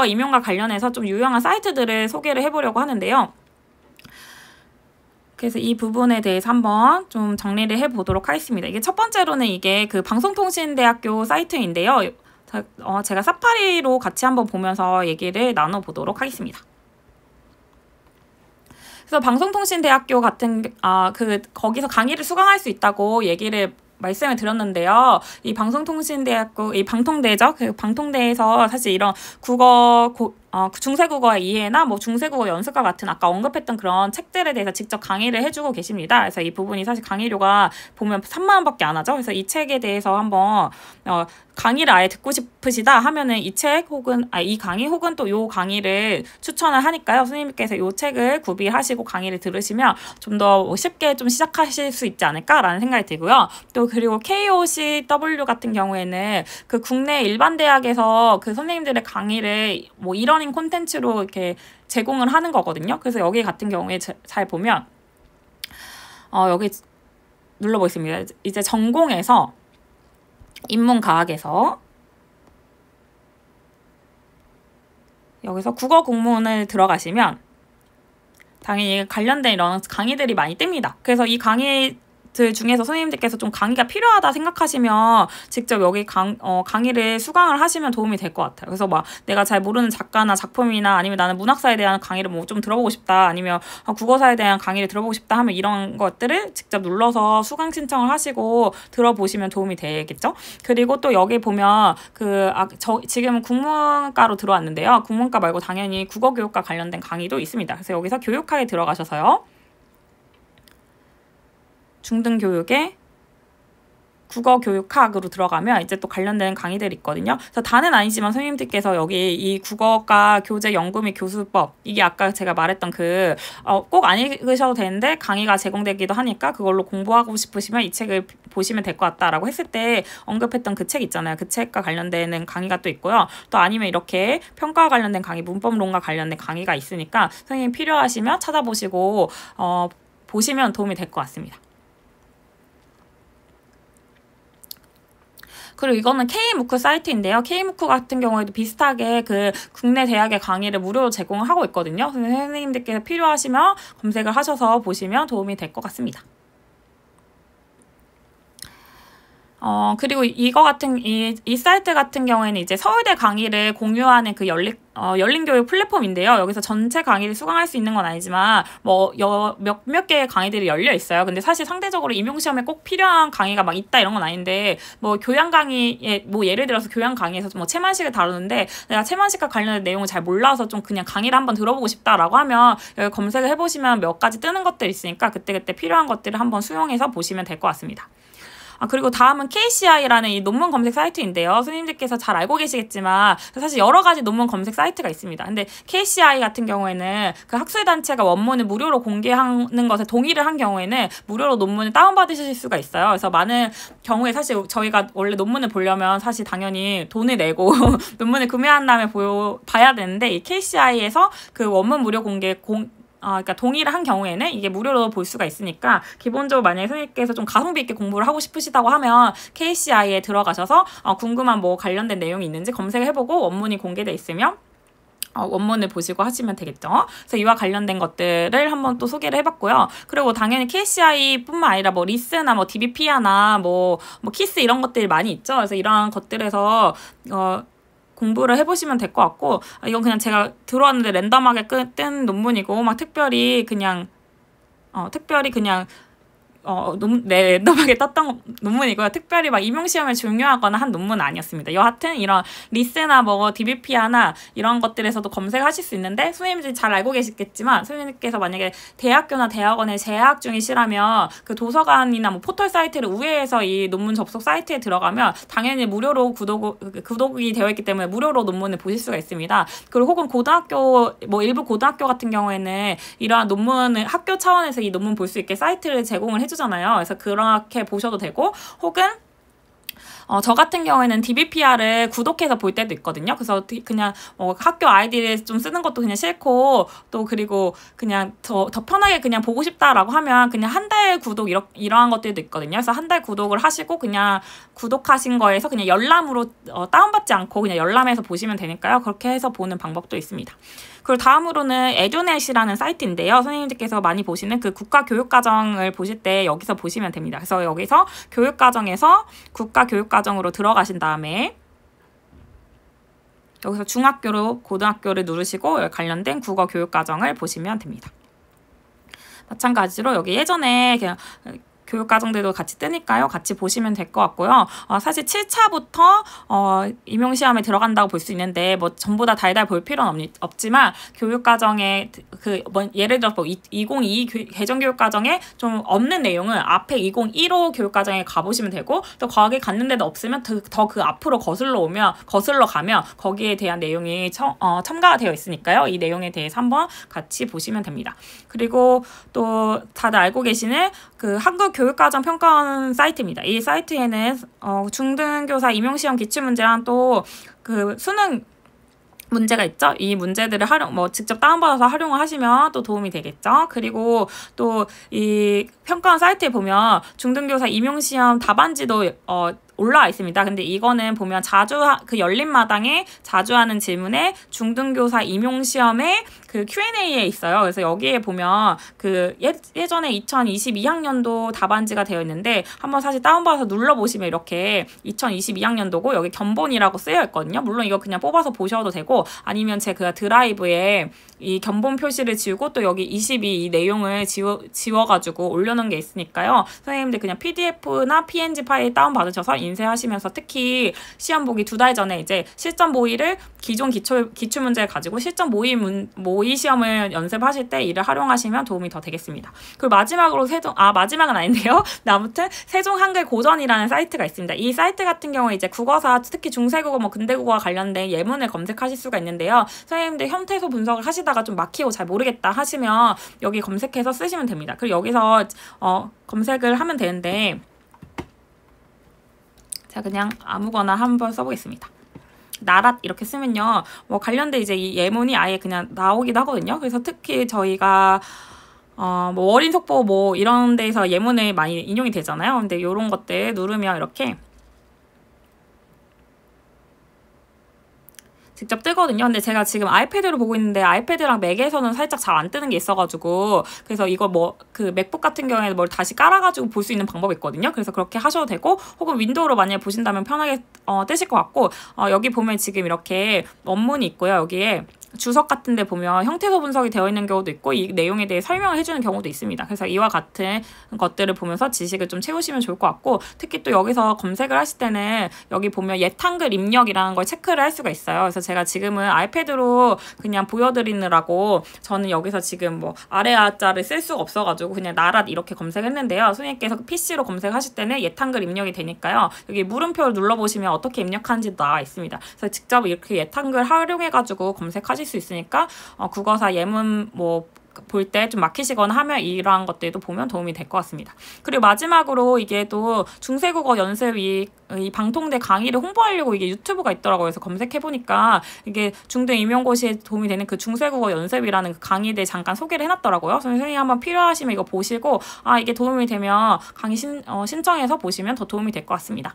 임용과 관련해서 좀 유용한 사이트들을 소개를 해보려고 하는데요. 그래서 이 부분에 대해서 한번 좀 정리를 해보도록 하겠습니다. 이게 첫 번째로는 이게 그 방송통신대학교 사이트인데요. 제가 사파리로 같이 한번 보면서 얘기를 나눠보도록 하겠습니다. 그래서 방송통신대학교 같은 거기서 강의를 수강할 수 있다고 얘기를 말씀을 드렸는데요. 이 방송통신대학교, 이 방통대죠. 그 방통대에서 사실 이런 중세국어의 이해나 뭐 중세국어 연습과 같은 아까 언급했던 그런 책들에 대해서 직접 강의를 해주고 계십니다. 그래서 이 부분이 사실 강의료가 보면 3만 원밖에 안 하죠. 그래서 이 책에 대해서 한번 강의를 아예 듣고 싶으시다 하면은 이 책 혹은 이 강의 혹은 또 요 강의를 추천을 하니까요. 선생님께서 요 책을 구비하시고 강의를 들으시면 좀 더 쉽게 좀 시작하실 수 있지 않을까라는 생각이 들고요. 또 그리고 KOCW 같은 경우에는 그 국내 일반 대학에서 그 선생님들의 강의를 뭐 이러닝 콘텐츠로 이렇게 제공을 하는 거거든요. 그래서 여기 같은 경우에 잘 보면 여기 눌러보겠습니다. 이제 전공에서 인문과학에서 여기서 국어 공문을 들어가시면 당연히 관련된 이런 강의들이 많이 뜹니다. 그래서 이 강의들 중에서 선생님들께서 좀 강의가 필요하다 생각하시면 직접 여기 강의를 수강을 하시면 도움이 될 것 같아요. 그래서 막 내가 잘 모르는 작가나 작품이나 아니면 나는 문학사에 대한 강의를 뭐 좀 들어보고 싶다, 아니면 국어사에 대한 강의를 들어보고 싶다 하면 이런 것들을 직접 눌러서 수강 신청을 하시고 들어보시면 도움이 되겠죠. 그리고 또 여기 보면 지금 국문과로 들어왔는데요. 국문과 말고 당연히 국어교육과 관련된 강의도 있습니다. 그래서 여기서 교육학에 들어가셔서요. 중등교육의 국어교육학으로 들어가면 이제 또 관련된 강의들이 있거든요. 그래서 다는 아니지만 선생님들께서 여기 이 국어과 교재 연구 및 교수법, 이게 아까 제가 말했던 꼭 안 읽으셔도 되는데 강의가 제공되기도 하니까 그걸로 공부하고 싶으시면 이 책을 보시면 될 것 같다라고 했을 때 언급했던 그 책 있잖아요. 그 책과 관련된 강의가 또 있고요. 또 아니면 이렇게 평가와 관련된 강의, 문법론과 관련된 강의가 있으니까 선생님 필요하시면 찾아보시고 보시면 도움이 될 것 같습니다. 그리고 이거는 K무크 사이트인데요. K무크 같은 경우에도 비슷하게 그 국내 대학의 강의를 무료로 제공하고 있거든요. 선생님들께서 필요하시면 검색을 하셔서 보시면 도움이 될 것 같습니다. 그리고 이 사이트 같은 경우에는 이제 서울대 강의를 공유하는 그 열린 교육 플랫폼인데요. 여기서 전체 강의를 수강할 수 있는 건 아니지만 몇몇 개의 강의들이 열려 있어요. 근데 사실 상대적으로 임용시험에 꼭 필요한 강의가 막 있다 이런 건 아닌데, 뭐 교양 강의에 뭐 예를 들어서 교양 강의에서 뭐 채만식을 다루는데 내가 채만식과 관련된 내용을 잘 몰라서 좀 그냥 강의를 한번 들어보고 싶다라고 하면 여기 검색을 해보시면 몇 가지 뜨는 것들이 있으니까 그때그때 필요한 것들을 한번 수용해서 보시면 될 것 같습니다. 그리고 다음은 KCI라는 이 논문 검색 사이트인데요. 선생님들께서 잘 알고 계시겠지만 사실 여러 가지 논문 검색 사이트가 있습니다. 근데 KCI 같은 경우에는 그 학술단체가 원문을 무료로 공개하는 것에 동의를 한 경우에는 무료로 논문을 다운받으실 수가 있어요. 그래서 많은 경우에 사실 저희가 원래 논문을 보려면 사실 당연히 돈을 내고 논문을 구매한 다음에 봐야 되는데, 이 KCI에서 그 원문 무료 그러니까 동의를 한 경우에는 이게 무료로 볼 수가 있으니까 기본적으로 만약에 선생님께서 좀 가성비 있게 공부를 하고 싶으시다고 하면 KCI에 들어가셔서 궁금한 뭐 관련된 내용이 있는지 검색을 해보고 원문이 공개돼 있으면 원문을 보시고 하시면 되겠죠. 그래서 이와 관련된 것들을 한번 또 소개를 해봤고요. 그리고 당연히 KCI뿐만 아니라 뭐 리스나 뭐 DBP야나 뭐 키스 이런 것들이 많이 있죠. 그래서 이러한 것들에서 공부를 해보시면 될 것 같고, 이건 그냥 제가 들어왔는데 랜덤하게 뜬 논문이고 막 특별히 그냥 랜덤하게 떴던 논문이고요. 특별히 막 임용시험에 중요하거나 한 논문은 아니었습니다. 여하튼 이런 리스나 뭐 DBP나 이런 것들에서도 검색하실 수 있는데, 선생님들이 잘 알고 계시겠지만 선생님께서 만약에 대학교나 대학원에 재학 중이시라면 그 도서관이나 뭐 포털 사이트를 우회해서 이 논문 접속 사이트에 들어가면 당연히 무료로 구독이 되어 있기 때문에 무료로 논문을 보실 수가 있습니다. 그리고 혹은 일부 고등학교 같은 경우에는 이러한 논문을 학교 차원에서 이 논문 볼 수 있게 사이트를 제공을 해주잖아요. 그래서 그렇게 보셔도 되고, 혹은 저 같은 경우에는 DBPR을 구독해서 볼 때도 있거든요. 그래서 그냥 학교 아이디를 좀 쓰는 것도 그냥 싫고, 또 그리고 그냥 더 편하게 그냥 보고 싶다라고 하면 그냥 한 달 구독 이러한 것들도 있거든요. 그래서 한 달 구독을 하시고 그냥 구독하신 거에서 그냥 열람으로 다운받지 않고 그냥 열람해서 보시면 되니까요. 그렇게 해서 보는 방법도 있습니다. 그리고 다음으로는 에듀넷이라는 사이트인데요. 선생님들께서 많이 보시는 그 국가교육과정을 보실 때 여기서 보시면 됩니다. 그래서 여기서 교육과정에서 국가교육과정으로 들어가신 다음에 여기서 중학교로 고등학교를 누르시고 관련된 국어교육과정을 보시면 됩니다. 마찬가지로 여기 예전에 그냥 교육과정들도 같이 뜨니까요. 같이 보시면 될 것 같고요. 사실 7차부터 임용시험에 들어간다고 볼 수 있는데 뭐 전부 다 달달 볼 필요는 없지만 교육과정에 예를 들어서 2022 개정교육과정에 좀 없는 내용은 앞에 2015 교육과정에 가보시면 되고, 또 거기 갔는데도 없으면 더 그 앞으로 거슬러 가면 거기에 대한 내용이 첨가가 되어 있으니까요. 이 내용에 대해서 한번 같이 보시면 됩니다. 그리고 또 다들 알고 계시는 그 한국교육과정평가원 사이트입니다. 이 사이트에는 중등교사 임용시험 기출문제랑 또 그 수능 문제가 있죠. 이 문제들을 직접 다운받아서 활용을 하시면 또 도움이 되겠죠. 그리고 또 이 평가원 사이트에 보면 중등교사 임용시험 답안지도 올라와 있습니다. 근데 이거는 보면 그 열린마당에 자주 하는 질문에 중등교사 임용시험에 그 Q&A에 있어요. 그래서 여기에 보면 그 예전에 2022학년도 답안지가 되어 있는데 한번 사실 다운받아서 눌러보시면 이렇게 2022학년도고 여기 견본이라고 쓰여 있거든요. 물론 이거 그냥 뽑아서 보셔도 되고, 아니면 제 그 드라이브에 이 견본 표시를 지우고 또 여기 22 이 내용을 지워가지고 올려놓은 게 있으니까요. 선생님들 그냥 PDF나 PNG 파일 다운받으셔서 인쇄하시면서, 특히 시험 보기 2달 전에 이제 실전 모의를 기존 기출문제를 가지고 실전 모의 시험을 연습하실 때 이를 활용하시면 도움이 더 되겠습니다. 그리고 마지막으로 마지막은 아닌데요. 아무튼 세종 한글 고전이라는 사이트가 있습니다. 이 사이트 같은 경우에 이제 국어사, 특히 중세국어, 근대국어와 관련된 예문을 검색하실 수가 있는데요. 선생님들 현태소 분석을 하시다가 좀 막히고 잘 모르겠다 하시면 여기 검색해서 쓰시면 됩니다. 그리고 여기서 검색을 하면 되는데 제가 그냥 아무거나 한번 써보겠습니다. 나랏 이렇게 쓰면요, 관련된 이제 이 예문이 아예 그냥 나오기도 하거든요. 그래서 특히 저희가 월인 속보 이런 데서 예문을 많이 인용이 되잖아요. 근데 이런 것들 누르면 이렇게 직접 뜨거든요. 근데 제가 지금 아이패드로 보고 있는데 아이패드랑 맥에서는 살짝 잘 안 뜨는 게 있어가지고, 그래서 이거 그 맥북 같은 경우에는 뭘 다시 깔아가지고 볼 수 있는 방법이 있거든요. 그래서 그렇게 하셔도 되고, 혹은 윈도우로 만약에 보신다면 편하게 뜨실 것 같고, 여기 보면 지금 이렇게 원문이 있고요. 여기에 주석 같은 데 보면 형태소 분석이 되어 있는 경우도 있고 이 내용에 대해 설명을 해주는 경우도 있습니다. 그래서 이와 같은 것들을 보면서 지식을 좀 채우시면 좋을 것 같고, 특히 또 여기서 검색을 하실 때는 여기 보면 옛 한글 입력이라는 걸 체크를 할 수가 있어요. 그래서 제가 지금은 아이패드로 그냥 보여드리느라고 저는 여기서 지금 아래 아자를 쓸 수가 없어가지고 그냥 나랏 이렇게 검색했는데요. 선생님께서 PC로 검색하실 때는 옛 한글 입력이 되니까요. 여기 물음표를 눌러보시면 어떻게 입력하는지도 나와 있습니다. 그래서 직접 이렇게 옛 한글 활용해가지고 검색하실 수 있으니까 국어사 예문 볼 때 좀 막히시거나 하면 이러한 것들도 보면 도움이 될 것 같습니다. 그리고 마지막으로 이게 또 중세국어 연습 이 방통대 강의를 홍보하려고 이게 유튜브가 있더라고요. 그래서 검색해보니까 이게 중등 임용고시에 도움이 되는 그 중세국어 연습이라는 그 강의들 잠깐 소개를 해놨더라고요. 선생님 한번 필요하시면 이거 보시고 이게 도움이 되면 강의 신청해서 보시면 더 도움이 될 것 같습니다.